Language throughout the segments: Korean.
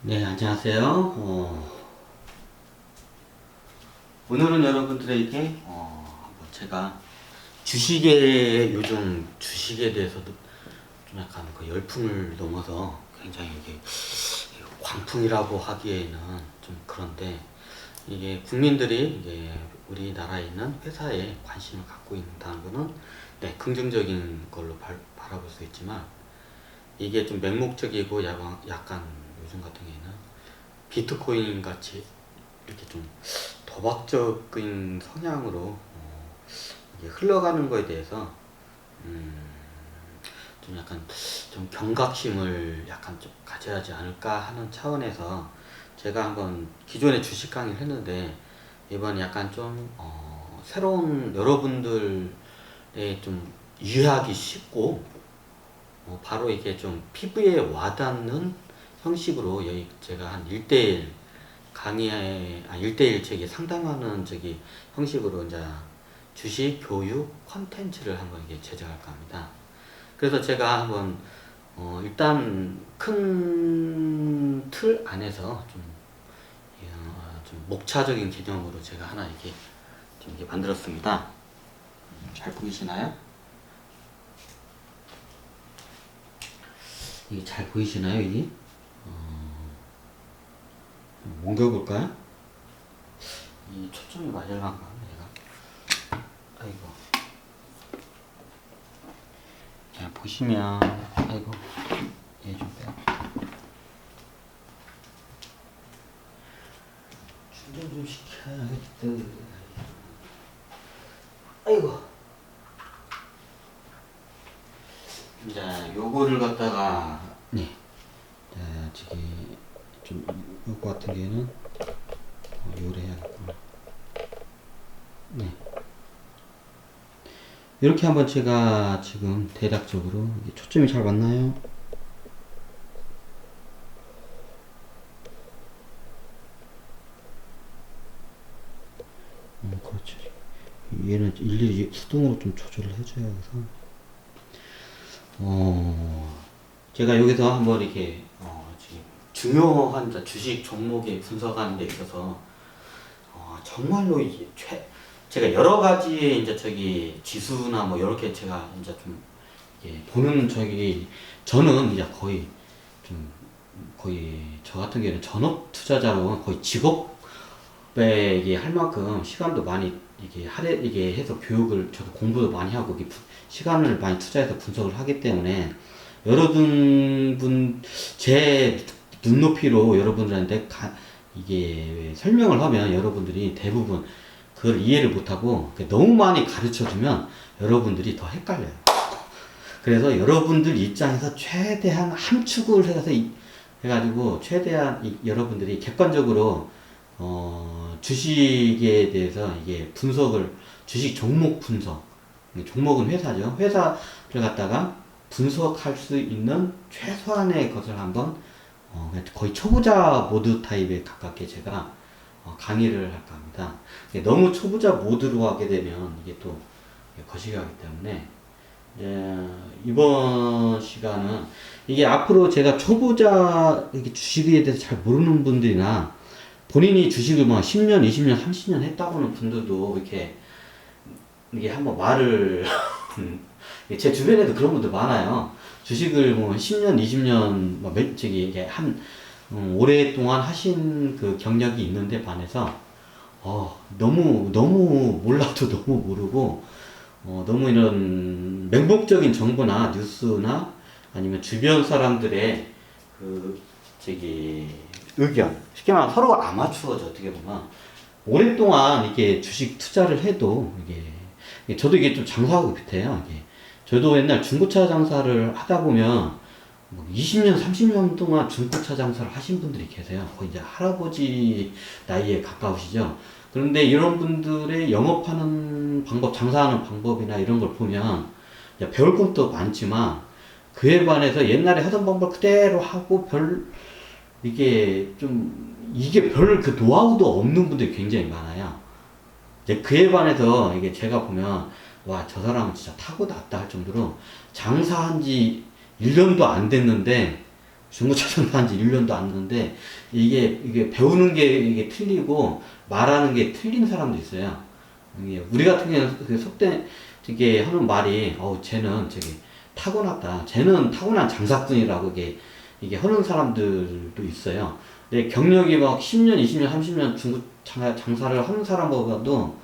네, 안녕하세요. 오늘은 여러분들에게 제가 요즘 주식에 대해서도 좀 약간 그 열풍을 넘어서 굉장히 이게 광풍이라고 하기에는 좀 그런데, 이게 국민들이 이게 우리나라에 있는 회사에 관심을 갖고 있다는 거는 네, 긍정적인 걸로 바라볼 수 있지만, 이게 좀 맹목적이고 약간 요즘 같은 경우에는 비트코인 같이 이렇게 좀 도박적인 성향으로 이게 흘러가는 거에 대해서 음, 좀 약간 좀 경각심을 약간 좀 가져야 하지 않을까 하는 차원에서 제가 한번 기존에 주식 강의를 했는데, 이번 약간 좀 새로운 여러분들의 좀 이해하기 쉽고 바로 이게 좀 피부에 와닿는 형식으로 여기 제가 한 1대1 강의에, 1대1 저기 상담하는 저기 형식으로 이제 주식 교육 컨텐츠를 한번 이게 제작할까 합니다. 그래서 제가 한번 일단 큰 틀 안에서 좀 목차적인 개념으로 제가 하나 이게 좀 이게 만들었습니다. 잘 보이시나요? 이게 잘 보이시나요, 이게? 옮겨볼까요? 이 초점이 맞을란가, 얘가? 아이고. 자, 보시면, 아이고. 얘 좀 빼요. 충전 좀 시켜야겠다. 아이고. 자, 요거를 갖다가, 네. 자, 저기, 좀, 요거 같은 경우에는, 요래 해야겠구나. 네. 이렇게 한번 제가 지금 대략적으로, 초점이 잘 맞나요? 그렇죠. 얘는 일일이 수동으로 좀 조절을 해줘야 해서, 제가 여기서 한번 이렇게, 지금 중요한 주식 종목에 분석하는 데 있어서, 정말로 이게 제가 여러 가지의 이제 저기 지수나 뭐 이렇게 제가 이제 좀 보는 저는 이제 거의 저 같은 경우는 전업 투자자로 거의 직업에 이게 할 만큼 시간도 많이 이게 해서 저도 공부도 많이 하고 시간을 많이 투자해서 분석을 하기 때문에, 제 눈높이로 여러분들한테 이게 설명을 하면 여러분들이 대부분 그걸 이해를 못하고 너무 많이 가르쳐 주면 여러분들이 더 헷갈려요. 그래서 여러분들 입장에서 최대한 함축을 해가지고 최대한 여러분들이 객관적으로 주식에 대해서 이게 주식 종목 분석, 종목은 회사죠. 회사를 갖다가 분석할 수 있는 최소한의 것을 한번 거의 초보자 모드 타입에 가깝게 제가 강의를 할까 합니다. 너무 초보자 모드로 하게 되면 이게 또 거시기하기 때문에, 이번 시간은 이게 앞으로 제가 초보자 주식에 대해서 잘 모르는 분들이나 본인이 주식을 뭐 10년, 20년, 30년 했다고는 분들도 이게 한번 말을 제 주변에도 그런 분들 많아요. 주식을 뭐 10년, 20년 이게 오랫동안 하신 그 경력이 있는데 반해서 너무 몰라도 너무 모르고, 너무 이런 맹목적인 정보나 뉴스나 아니면 주변 사람들의 의견, 쉽게 말하면 서로가 아마추어죠. 어떻게 보면 오랫동안 이게 주식 투자를 해도 저도 이게 좀 장사하고 비슷해요. 저도 옛날 중고차 장사를 하다 보면 20년, 30년 동안 중고차 장사를 하신 분들이 계세요. 거의 이제 할아버지 나이에 가까우시죠. 그런데 이런 분들의 영업하는 방법, 장사하는 방법이나 이런 걸 보면 배울 것도 많지만, 그에 반해서 옛날에 하던 방법 그대로 하고 이게 별 그 노하우도 없는 분들이 굉장히 많아요. 이제 그에 반해서 제가 보면, 와, 저 사람은 진짜 타고났다 할 정도로 장사한 지 1년도 안 됐는데 중고차 장사한 지 1년도 안 됐는데, 이게 배우는 게 이게 틀리고, 말하는 게 틀린 사람도 있어요. 이게 우리 같은 경우는 그 속된, 이게 하는 말이, 쟤는 저기 타고났다. 쟤는 타고난 장사꾼이라고 이게 하는 사람들도 있어요. 근데 경력이 막 10년, 20년, 30년 장사를 하는 사람보다도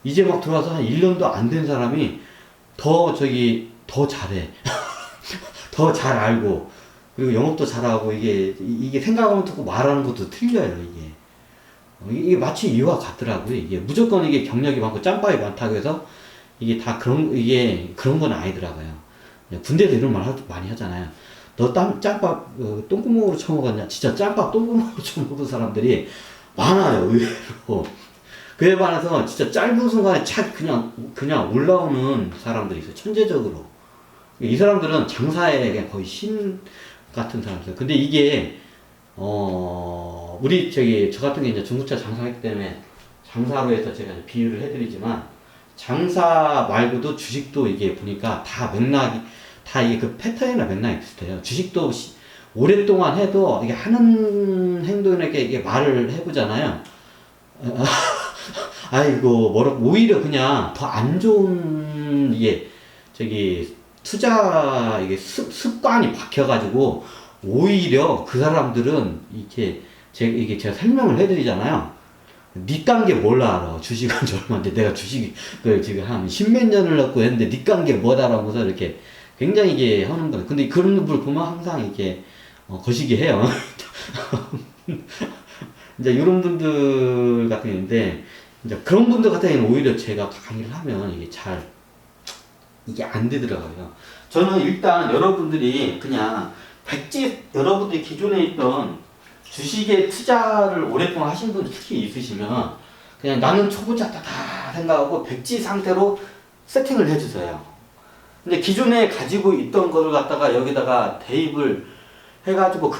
이제 막 들어와서 한 1년도 안 된 사람이 더 잘해. 더 잘 알고, 그리고 영업도 잘하고, 이게 생각하면 듣고 말하는 것도 틀려요, 이게 마치 이와 같더라고요. 이게 무조건 이게 경력이 많고 짬밥이 많다고 해서 이게 다 이게 그런 건 아니더라고요. 군대에서 이런 말 많이 하잖아요. 너 짬밥, 똥구멍으로 처먹었냐? 진짜 짬밥 똥구멍으로 처먹은 사람들이 많아요, 의외로. 그에 반해서 진짜 짧은 순간에 착 그냥 올라오는 사람들이 있어요, 천재적으로. 이 사람들은 장사에 거의 신 같은 사람들. 근데 이게, 저 같은 게 이제 중고차 장사했기 때문에 장사로 해서 제가 비유를 해드리지만, 장사 말고도 주식도 이게 보니까 다 이게 그 패턴이나 맥락이 비슷해요. 주식도 오랫동안 해도 이게 하는 행동에게 이게 말을 해보잖아요. 아이고, 오히려 그냥 더 안 좋은, 투자, 습관이 박혀가지고, 오히려 그 사람들은, 제가 설명을 해드리잖아요. 니깐 게 뭘 알아. 주식은 지 얼마인데, 내가 주식을 지금 한 십몇 년을 넣고 했는데, 니깐 게 뭐다 라면서 이렇게 굉장히 이게 하는 거예요. 근데 그런 분을 보면 항상 이렇게, 거시기 해요. 이제 이런 분들 같은 경우인데, 이제 그런 분들 같은 경우는 오히려 제가 강의를 하면 이게 안 되더라고요. 저는 일단 여러분들이 그냥 여러분들이 기존에 있던 주식에 투자를 오랫동안 하신 분들 특히 있으시면 그냥 나는 초보자다 생각하고 백지 상태로 세팅을 해주세요. 근데 기존에 가지고 있던 거를 갖다가 여기다가 대입을 해가지고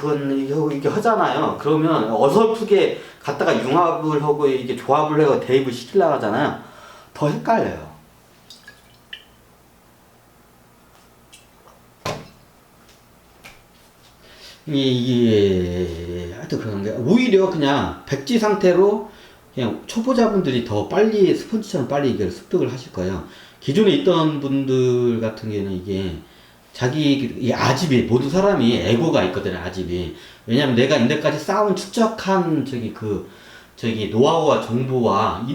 이게 하잖아요. 그러면 어설프게 갖다가 융합을 하고 이게 조합을 해서 대입을 시키려고 하잖아요. 더 헷갈려요. 하여튼 그런 게 오히려 그냥 백지 상태로 그냥 초보자분들이 더 빨리 스펀지처럼 빨리 이걸 습득을 하실 거예요. 기존에 있던 분들 같은 경우는 이 아집이 모든 사람이 에고가 있거든요. 아집이. 왜냐면 내가 인데까지 쌓은 축적한 노하우와 정보와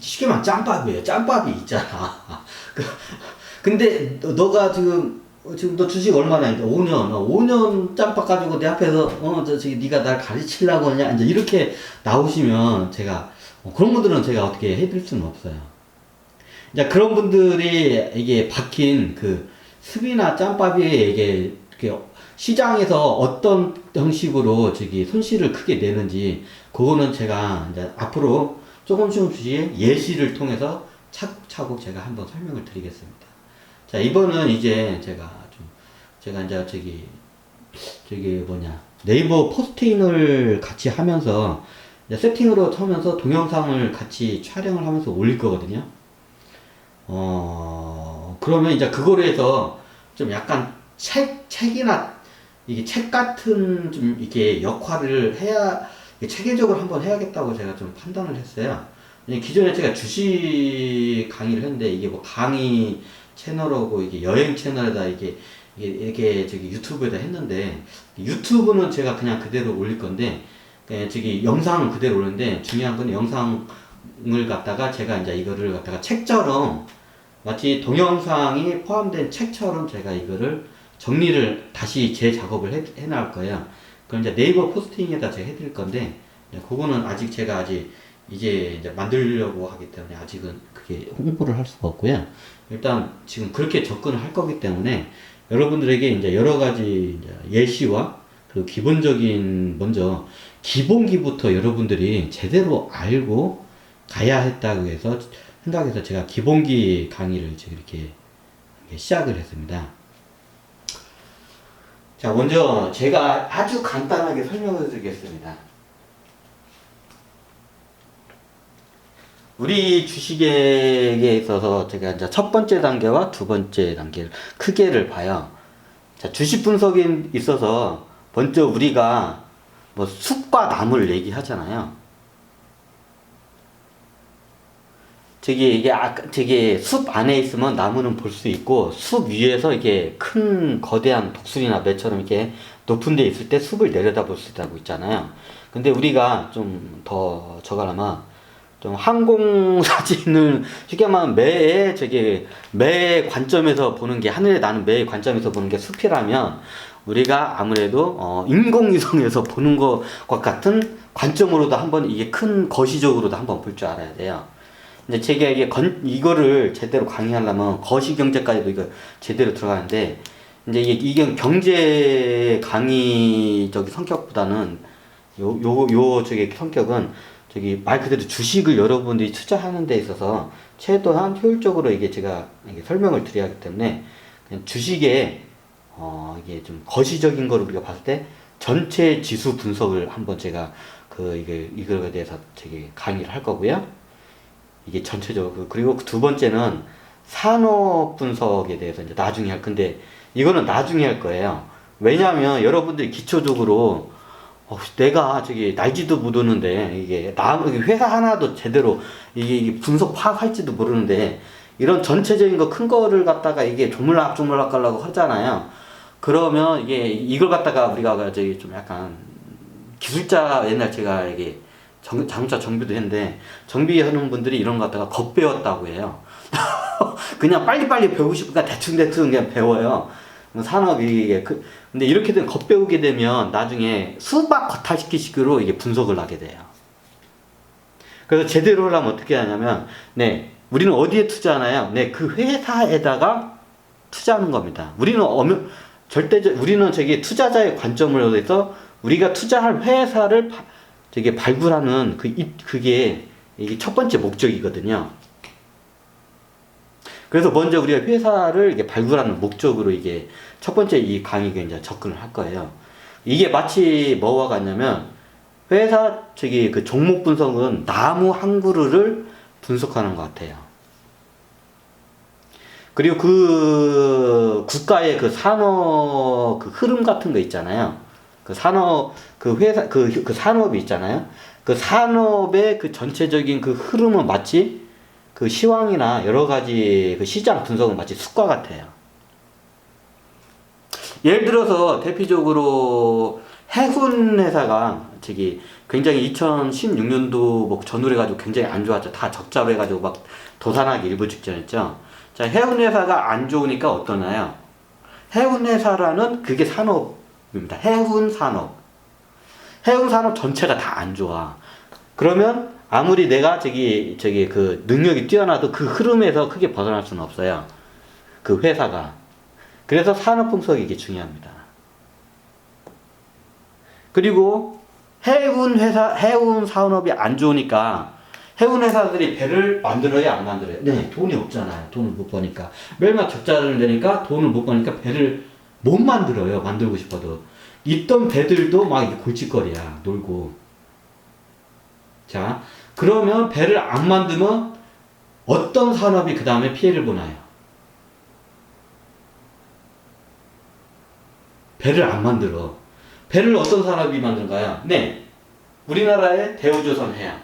쉽게 말하면 짬밥이에요. 짬밥이 있잖아. 근데 너가 지금 너 주식 얼마나 했는데 5년 짬밥 가지고 내 앞에서 네가 날 가르치려고 하냐 이제 이렇게 나오시면 제가 그런 분들은 제가 어떻게 해드릴 수는 없어요. 이제 그런 분들이 이게 박힌 습이나 짬밥이 이게 시장에서 어떤 형식으로 손실을 크게 내는지 그거는 제가 이제 앞으로 조금씩 예시를 통해서 차곡차곡 제가 한번 설명을 드리겠습니다. 자, 이번은 이제 제가 이제 네이버 포스팅을 같이 하면서 세팅으로 하면서 동영상을 같이 촬영을 하면서 올릴 거거든요. 그러면 이제 그거로 해서 좀 약간 책이나 이게 책 같은 좀 이렇게 역할을 해야 체계적으로 한번 해야겠다고 제가 좀 판단을 했어요. 기존에 제가 주식 강의를 했는데 이게 뭐 강의 채널하고 이게 여행 채널에다 이게 유튜브에다 했는데 유튜브는 제가 그냥 그대로 올릴 건데 영상은 그대로 올리는데 중요한 건 영상을 갖다가 제가 이제 이거를 갖다가 책처럼 마치 동영상이 포함된 책처럼 제가 이거를 정리를 다시 재작업을 해 나갈 거예요. 그럼 이제 네이버 포스팅에다 제가 해드릴 건데 그거는 제가 이제 만들려고 하기 때문에 아직은 그게 홍보를 할 수가 없고요. 일단 지금 그렇게 접근을 할 거기 때문에 여러분들에게 이제 여러 가지 예시와 그리고 기본적인 먼저 기본기부터 여러분들이 제대로 알고 가야 했다고 해서 생각해서 제가 기본기 강의를 이렇게 시작을 했습니다. 자, 먼저 제가 아주 간단하게 설명을 드리겠습니다. 우리 주식에 있어서 제가 이제 첫 번째 단계와 두 번째 단계를 크게를 봐요. 자, 주식 분석에 있어서 먼저 우리가 뭐 숲과 나무를 얘기하잖아요. 저기 숲 안에 있으면 나무는 볼 수 있고, 숲 위에서 이게 큰 거대한 독수리나 매처럼 이렇게 높은 데 있을 때 숲을 내려다 볼 수 있다고 있잖아요. 근데 우리가 좀 더 저거라면 좀 항공 사진을 쉽게 말하면 매의 관점에서 보는 게, 하늘에 나는 매의 관점에서 보는 게 숲이라면, 우리가 아무래도 인공위성에서 보는 것과 같은 관점으로도 한번, 이게 큰 거시적으로도 한번 볼 줄 알아야 돼요. 이제 제가 이거를 제대로 강의하려면 거시경제까지도 이거 제대로 들어가는데, 이제 이게 경제 강의적인 성격보다는 저기 성격은 저기 말 그대로 주식을 여러분들이 투자하는 데 있어서 최대한 효율적으로 이게 제가 이게 설명을 드려야 하기 때문에, 그냥 주식에 이게 좀 거시적인 거를 우리가 봤을 때 전체 지수 분석을 한번 제가 이거에 대해서 되게 강의를 할 거고요. 이게 전체적으로. 그리고 두 번째는 산업 분석에 대해서 이제 나중에 할 건데, 이거는 나중에 할 거예요. 왜냐하면 여러분들이 기초적으로 내가 저기 날지도 모르는데, 이게 회사 하나도 제대로 이게 분석 파악할지도 모르는데, 이런 전체적인 거 큰 거를 갖다가 이게 조물락조물락 가려고 하잖아요. 그러면 이걸 갖다가 우리가 저기 좀 약간 기술자, 옛날 제가 이게 자동차 정비도 했는데, 정비하는 분들이 이런 거 갖다가 겁배웠다고 해요. 그냥 빨리빨리 배우고 싶으니까 대충대충 그냥 배워요. 산업이 근데 이렇게 되면 겁배우게 되면 나중에 수박 겉핥기식으로 이게 분석을 하게 돼요. 그래서 제대로 하려면 어떻게 하냐면, 우리는 어디에 투자하나요? 그 회사에다가 투자하는 겁니다. 우리는 저기 투자자의 관점으로 해서 우리가 투자할 회사를 되게 발굴하는 그게 이게 첫 번째 목적이거든요. 그래서 먼저 우리가 회사를 이게 발굴하는 목적으로 이게 첫 번째 이 강의에 이제 접근을 할 거예요. 이게 마치 뭐와 같냐면, 회사 저기 종목 분석은 나무 한 그루를 분석하는 것 같아요. 그리고 국가의 산업 흐름 같은 거 있잖아요. 산업이 있잖아요. 그 산업의 전체적인 흐름은 마치 시황이나 여러 가지 시장 분석은 마치 숲과 같아요. 예를 들어서 대표적으로 해군 회사가 굉장히 2016년도 전후로 해가지고 굉장히 안 좋았죠. 다 적자로 해가지고 막 도산하기 일부 직전했죠. 자, 해운 회사가 안 좋으니까 어떠나요? 해운 회사라는 그게 산업입니다. 해운 산업 전체가 다 안 좋아. 그러면 아무리 내가 능력이 뛰어나도 그 흐름에서 크게 벗어날 수는 없어요. 그 회사가. 그래서 산업 분석이 이게 중요합니다. 그리고 해운 산업이 안 좋으니까 해운 회사들이 배를 만들어야 안 만들어요? 돈이 없잖아요. 돈을 못 버니까. 매일마다 적자를 내니까 돈을 못 버니까 배를 못 만들어요. 만들고 싶어도. 있던 배들도 막 골칫거리야. 놀고. 자, 그러면 배를 안 만들면 어떤 산업이 그 다음에 피해를 보나요? 배를 안 만들어. 배를 어떤 산업이 만든가요? 우리나라의 대우조선해양,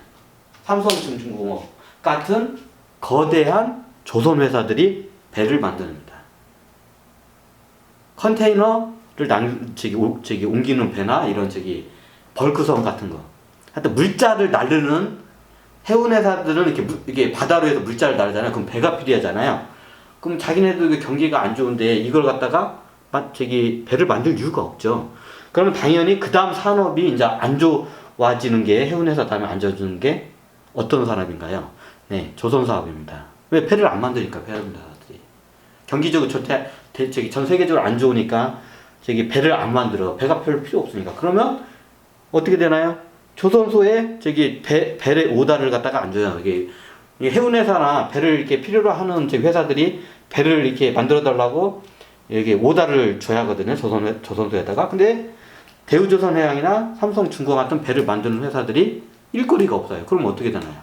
삼성중공업 같은 거대한 조선 회사들이 배를 만듭니다. 컨테이너를 옮기는 배나 이런 벌크선 같은 거. 하여튼 물자를 나르는 해운 회사들은 이렇게 바다로 해서 물자를 나르잖아요. 그럼 배가 필요하잖아요. 그럼 자기네들 경기가 안 좋은데 이걸 갖다가 배를 만들 이유가 없죠. 그러면 당연히 그 다음 산업이 이제 안 좋아지는 게, 해운 회사 다음에 안 좋아지는 게 어떤 산업인가요? 조선 사업입니다. 왜? 배를 안 만드니까, 회사들이. 경기적으로 전 세계적으로 안 좋으니까 배를 안 만들어. 배가 별로 필요 없으니까. 그러면 어떻게 되나요? 조선소에 배의 오다를 갖다가 안 줘요. 이게 해운 회사나 배를 이렇게 필요로 하는 회사들이 배를 이렇게 만들어 달라고 이게 오다를 줘야 하거든요. 조선소에다가. 근데 대우조선해양이나 삼성중공 같은 배를 만드는 회사들이 일거리가 없어요. 그럼 어떻게 되나요?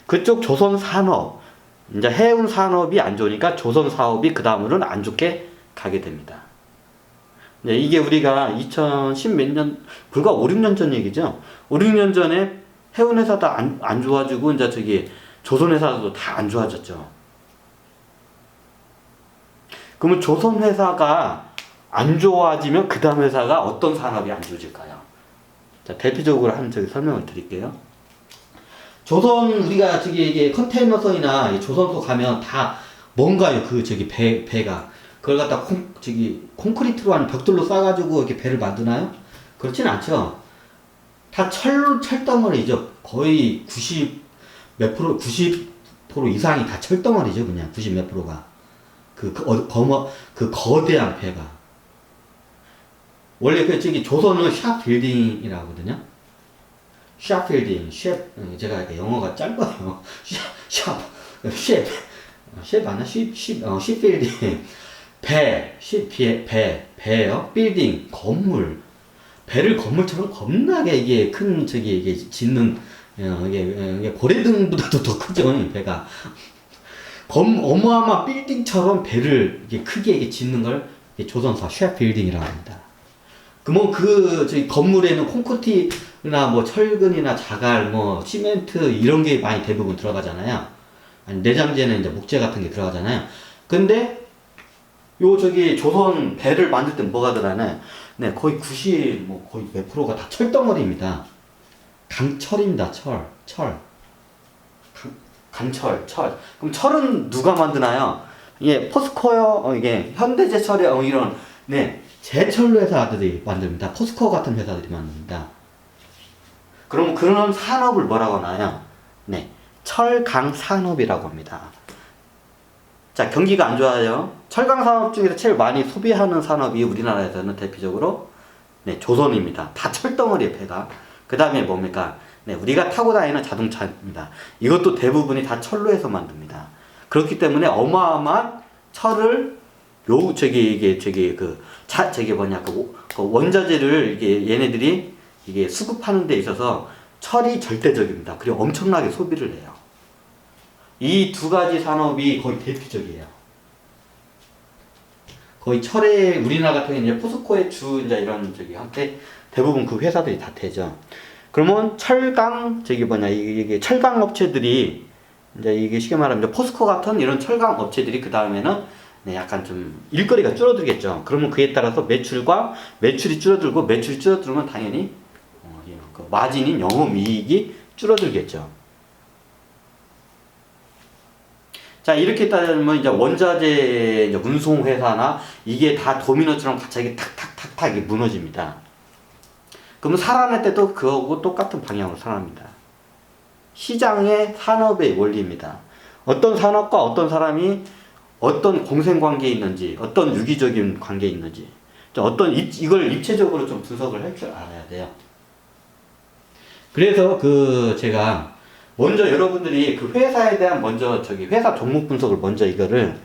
그쪽 조선산업, 이제 해운 산업이 안 좋으니까 조선 사업이 그 다음으로는 안 좋게 가게 됩니다. 네, 이게 우리가 2010 몇 년, 불과 5, 6년 전 얘기죠. 5, 6년 전에 해운 회사도 안 좋아지고, 이제 저기 조선 회사도 다 안 좋아졌죠. 그러면 조선 회사가 안 좋아지면 그 다음 회사가 어떤 산업이 안 좋아질까요? 자, 대표적으로 한 저기 설명을 드릴게요. 조선 우리가 저기 이게 컨테이너선이나 조선소 가면 다 뭔가요? 그 저기 배가 그걸 갖다 콘크리트로 한 벽돌로 싸가지고 이렇게 배를 만드나요? 그렇진 않죠. 다 철덩어리죠. 거의 90 몇 프로, 90% 이상이 다 철덩어리죠. 그냥 90 몇 프로가. 그 거대한 배가. 원래 그 저기 조선은 샵 빌딩이라고 하거든요. 샵 빌딩, 제가 이렇게 영어가 짧아요. 샵 맞나? 샵 빌딩. 배요. 빌딩, 건물. 배를 건물처럼 겁나게 이게 큰 저기 이게 짓는 이게 고래등보다도 더 크죠, 이 배가. 어마어마한 빌딩처럼 배를 이게 크게 이게 짓는 걸 조선사 샵 빌딩이라고 합니다. 그러면 저기 건물에는 콘크리트나 뭐 철근이나 자갈, 뭐 시멘트 이런 게 많이 대부분 들어가잖아요. 아니, 내장재는 이제 목재 같은 게 들어가잖아요. 근데 저기 조선 배를 만들 때 뭐가 들어가나요? 네, 거의 90, 뭐 거의 몇 프로가 다 철덩어리입니다. 강철입니다. 철. 강철. 그럼 철은 누가 만드나요? 이게 포스코요, 이게 현대제철의 이런 네 제철 회사들이 만듭니다. 포스코 같은 회사들이 만듭니다. 그럼 그런 산업을 뭐라고 하나요? 네, 철강 산업이라고 합니다. 자, 경기가 안 좋아요. 철강 산업 중에서 제일 많이 소비하는 산업이 우리나라에서는 대표적으로 네, 조선입니다. 다 철덩어리의 배가. 그 다음에 뭡니까? 네, 우리가 타고 다니는 자동차입니다. 이것도 대부분이 다 철로 해서 만듭니다. 그렇기 때문에 어마어마한 철을 원자재를 얘네들이 이게 수급하는 데 있어서 철이 절대적입니다. 그리고 엄청나게 소비를 해요. 이 두 가지 산업이 거의 대표적이에요. 거의 철에 우리나라 같은 경우는 이제 포스코의 이제 이런 한테 대부분 그 회사들이 다 되죠. 그러면 철강 이게 철강 업체들이 이제 이게 쉽게 말하면 이제 포스코 같은 이런 철강 업체들이 그 다음에는 네, 약간 좀 일거리가 줄어들겠죠. 그러면 그에 따라서 매출이 줄어들고 매출이 줄어들면 당연히 그 마진인 영업이익이 줄어들겠죠. 자, 이렇게 따지면 이제 원자재 이제 운송회사나 이게 다 도미노처럼 갑자기 탁탁탁탁 무너집니다. 그러면 살아날 때도 그거하고 똑같은 방향으로 살아납니다. 시장의 산업의 원리입니다. 어떤 산업과 어떤 사람이 어떤 공생관계에 있는지, 어떤 유기적인 관계에 있는지, 이걸 입체적으로 좀 분석을 할 줄 알아야 돼요. 그래서 제가 먼저 여러분들이 그 회사에 대한 회사 종목 분석을 먼저 이거를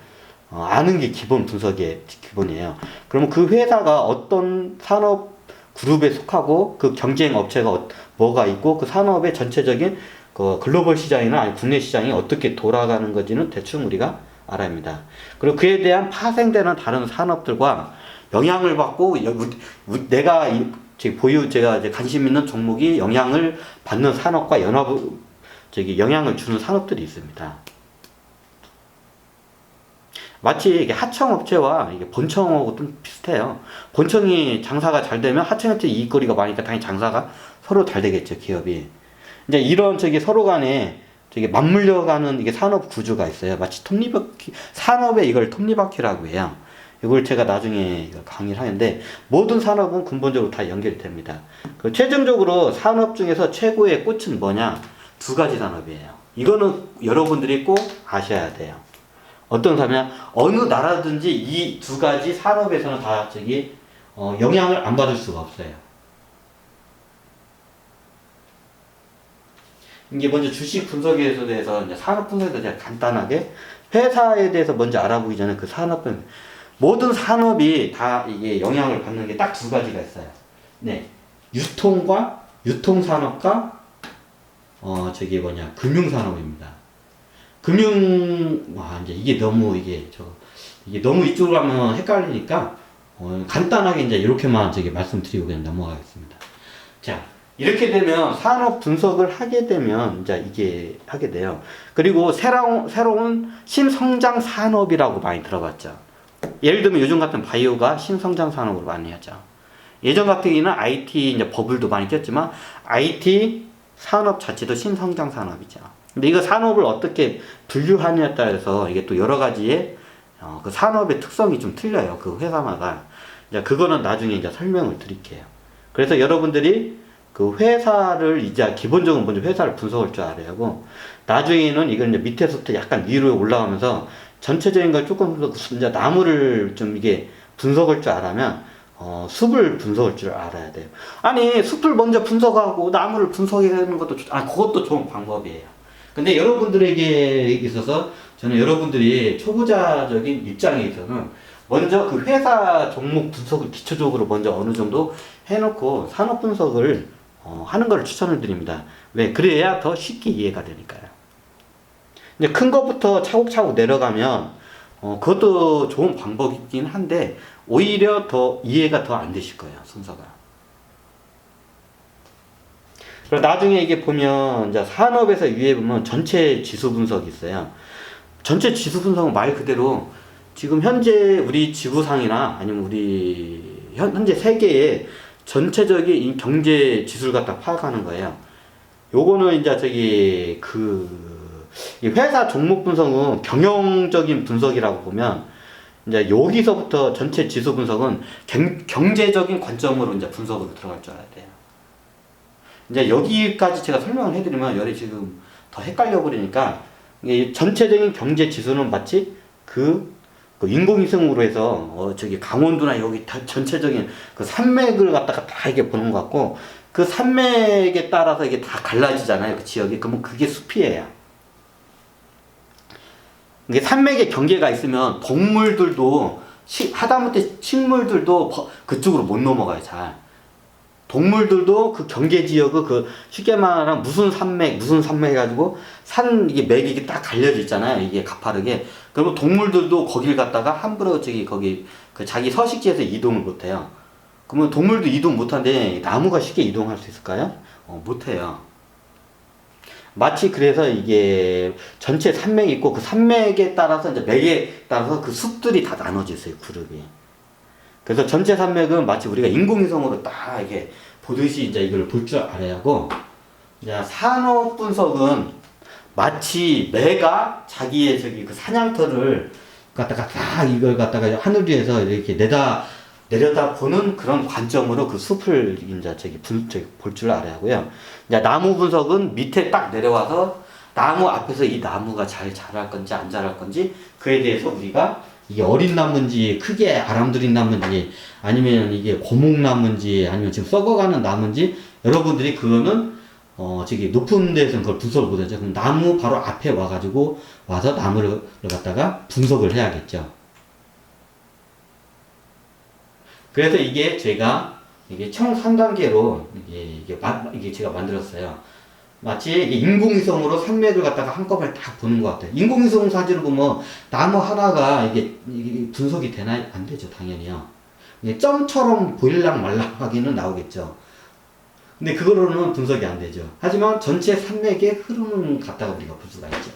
아는 게 기본 분석의 기본이에요. 그러면 그 회사가 어떤 산업 그룹에 속하고 그 경쟁 업체가 뭐가 있고 그 산업의 전체적인 그 글로벌 시장이나 아니 국내 시장이 어떻게 돌아가는 건지는 대충 우리가 알아야 합니다. 그리고 그에 대한 파생되는 다른 산업들과 영향을 받고 제가 이제 관심 있는 종목이 영향을 받는 산업과 영향을 주는 산업들이 있습니다. 마치 이게 하청업체와 이게 본청하고 좀 비슷해요. 본청이 장사가 잘 되면 하청업체 이익거리가 많으니까 당연히 장사가 서로 잘 되겠죠, 기업이. 이제 이런 서로 간에 맞물려가는 이게 산업 구조가 있어요. 마치 톱니바퀴, 산업에 이걸 톱니바퀴라고 해요. 이걸 제가 나중에 강의를 하는데, 모든 산업은 근본적으로 다 연결이 됩니다. 최종적으로 산업 중에서 최고의 꽃은 뭐냐? 두 가지 산업이에요. 이거는 여러분들이 꼭 아셔야 돼요. 어떤 산업이냐? 어느 나라든지 이 두 가지 산업에서는 다 영향을 안 받을 수가 없어요. 이게 먼저 주식 분석에 대해서 이제 산업 분석에 대해서 간단하게 회사에 대해서 먼저 알아보기 전에 그 산업은 모든 산업이 다 이게 영향을 받는 게 딱 두 가지가 있어요. 네, 유통산업과 금융산업입니다. 이제 이게 너무 이게 너무 이쪽으로 하면 헷갈리니까 간단하게 이제 이렇게만 저기 말씀드리고 그냥 넘어가겠습니다. 자, 이렇게 되면 산업 분석을 하게 되면 이제 이게 하게 돼요. 그리고 새로운 신성장 산업이라고 많이 들어봤죠. 예를 들면 요즘 같은 바이오가 신성장 산업으로 많이 하죠. 예전 같은 경우에는 IT 이제 버블도 많이 꼈지만 IT 산업 자체도 신성장 산업이죠. 근데 이거 산업을 어떻게 분류하느냐에 따라서 이게 또 여러 가지의 그 산업의 특성이 좀 틀려요. 그 회사마다. 이제 그거는 나중에 이제 설명을 드릴게요. 그래서 여러분들이 그 회사를 이제 기본적으로 먼저 회사를 분석할 줄 알아야 하고, 나중에는 이걸 이제 밑에서부터 약간 위로 올라가면서 전체적인 걸 조금 더 이제 나무를 좀 이게 분석할 줄 알면 숲을 분석할 줄 알아야 돼요. 아니 숲을 먼저 분석하고 나무를 분석하는 것도 그것도 좋은 방법이에요. 근데 여러분들에게 있어서 저는 여러분들이 초보자적인 입장에 있어서는 먼저 그 회사 종목 분석을 기초적으로 먼저 어느 정도 해놓고 산업 분석을 하는 걸 추천을 드립니다. 왜? 그래야 더 쉽게 이해가 되니까요. 이제 큰 것부터 차곡차곡 내려가면 그것도 좋은 방법이긴 한데 오히려 더 이해가 더 안 되실 거예요, 순서가. 그리고 나중에 이게 보면 이제 산업에서 위에 보면 전체 지수 분석이 있어요. 전체 지수 분석은 말 그대로 지금 현재 우리 지구상이나 아니면 우리 현재 세계의 전체적인 이 경제 지수를 갖다 파악하는 거예요. 요거는 이제 저기 이 회사 종목 분석은 경영적인 분석이라고 보면 이제 여기서부터 전체 지수 분석은 경제적인 관점으로 이제 분석으로 들어갈 줄 알아야 돼요. 이제 여기까지 제가 설명을 해드리면 열이 지금 더 헷갈려 버리니까 이게 전체적인 경제 지수는 마치 그 인공위성으로 해서 저기 강원도나 여기 전체적인 그 산맥을 갖다가 다 이게 보는 것 같고, 그 산맥에 따라서 이게 다 갈라지잖아요, 그 지역이. 그러면 그게 숲이에요. 이게 산맥에 경계가 있으면 동물들도 하다못해 식물들도 그쪽으로 못 넘어가요, 잘. 동물들도 그 경계 지역을 쉽게 말하면 무슨 산맥 해가지고 이게 맥이 이게 딱 갈려져 있잖아요, 이게 가파르게. 그러면 동물들도 거길 갔다가 함부로 거기 자기 서식지에서 이동을 못 해요. 그러면 동물도 이동 못 하는데 나무가 쉽게 이동할 수 있을까요? 못 해요. 마치 그래서 이게 전체 산맥이 있고 그 산맥에 따라서 이제 맥에 따라서 그 숲들이 다 나눠져 있어요, 그룹이. 그래서 전체 산맥은 마치 우리가 인공위성으로 딱 이렇게 보듯이 이제 이걸 볼 줄 알아야 하고, 이제 산업 분석은 마치 매가 자기의 그 사냥터를 갖다가 딱 이걸 갖다가 하늘 위에서 이렇게 내려다 보는 그런 관점으로 그 숲을 이제 볼 줄 알아야 하고요. 이제 나무 분석은 밑에 딱 내려와서 나무 앞에서 이 나무가 잘 자랄 건지 안 자랄 건지 그에 대해서 우리가 이게 어린 나무인지 크게 아람들인 나무인지 아니면 이게 고목나무인지 아니면 지금 썩어가는 나무인지 여러분들이 그거는 저기 높은 데서는 그걸 분석을 못하죠. 그럼 나무 바로 앞에 와서 나무를 갖다가 분석을 해야겠죠. 그래서 이게 제가 총 3단계로 이게 제가 만들었어요. 마치 인공위성으로 산맥을 갖다가 한꺼번에 딱 보는 것 같아요. 인공위성 사진을 보면 나무 하나가 이게 분석이 되나요? 안 되죠, 당연히요. 점처럼 보일랑 말랑하기는 나오겠죠. 근데 그거로는 분석이 안 되죠. 하지만 전체 산맥의 흐름을 갖다가 우리가 볼 수가 있죠.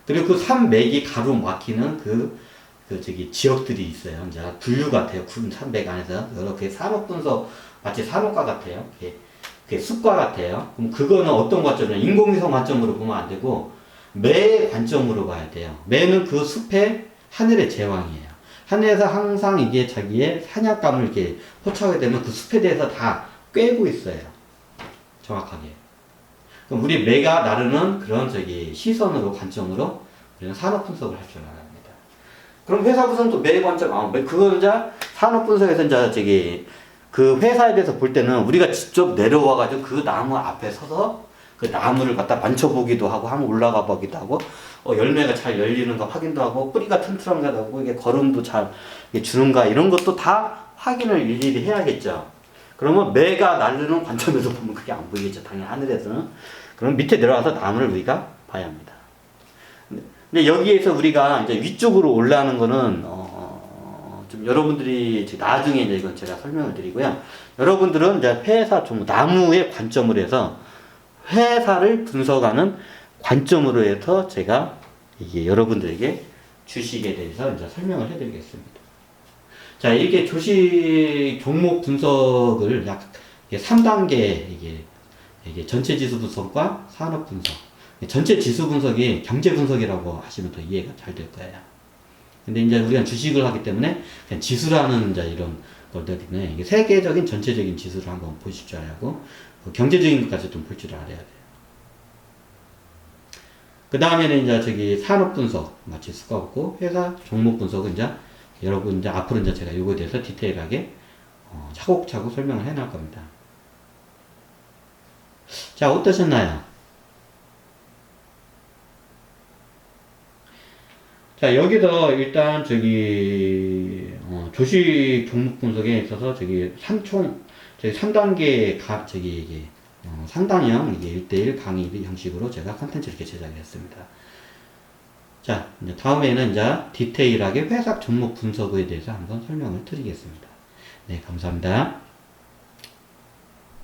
그리고 그 산맥이 가로막히는 지역들이 있어요. 이제 분류 같아요. 산맥 안에서 여러 개 산업 분석, 마치 산업과 같아요. 그게 숲과 같아요. 그럼 그거는 어떤 관점이냐? 인공위성 관점으로 보면 안 되고 매의 관점으로 봐야 돼요. 매는 그 숲의 하늘의 제왕이에요. 하늘에서 항상 이게 자기의 사냥감을 이렇게 포착하게 되면 그 숲에 대해서 다 꿰고 있어요. 정확하게. 그럼 우리 매가 나르는 그런 시선으로 관점으로 우리는 산업 분석을 할 줄 알아야 합니다. 그럼 회사 분석도 매 관점, 그거 이제 산업 분석에서 이제 그 회사에 대해서 볼 때는 우리가 직접 내려와가지고 그 나무 앞에 서서 그 나무를 갖다 만져보기도 하고 한번 올라가 보기도 하고 열매가 잘 열리는가 확인도 하고 뿌리가 튼튼한가 하고 이게 거름도 잘 주는가 이런 것도 다 확인을 일일이 해야겠죠. 그러면 매가 날르는 관점에서 보면 그게 안 보이겠죠, 당연히 하늘에서는. 그럼 밑에 내려와서 나무를 우리가 봐야 합니다. 근데 여기에서 우리가 이제 위쪽으로 올라가는 거는 여러분들이 이제 나중에 이제 이건 제가 설명을 드리고요. 여러분들은 이제 회사 종 나무의 관점으로 해서 회사를 분석하는 관점으로 해서 제가 이게 여러분들에게 주식에 대해서 이제 설명을 해드리겠습니다. 자, 이렇게 주식 종목 분석을 약 3단계 이게 전체 지수 분석과 산업 분석. 전체 지수 분석이 경제 분석이라고 하시면 더 이해가 잘 될 거예요. 근데 이제 우리가 주식을 하기 때문에 그냥 지수라는 이제 이런 것들 때문에 이게 세계적인 전체적인 지수를 한번 보실 줄 알고 경제적인 것까지 좀 볼 줄 알아야 돼요. 그 다음에는 이제 저기 산업 분석, 지수가 없고 회사 종목 분석은 이제 여러분 이제 앞으로 이제 제가 이거에 대해서 디테일하게 차곡차곡 설명을 해 나갈 겁니다. 자, 어떠셨나요? 자, 여기서 일단 저기 주식 종목 분석에 있어서 저기 저기 3단계 저기 이게 상단형 이게 1대1 강의 형식으로 제가 컨텐츠를 이렇게 제작했습니다. 자, 이제 다음에는 이제 디테일하게 회사 종목 분석에 대해서 한번 설명을 드리겠습니다. 네, 감사합니다.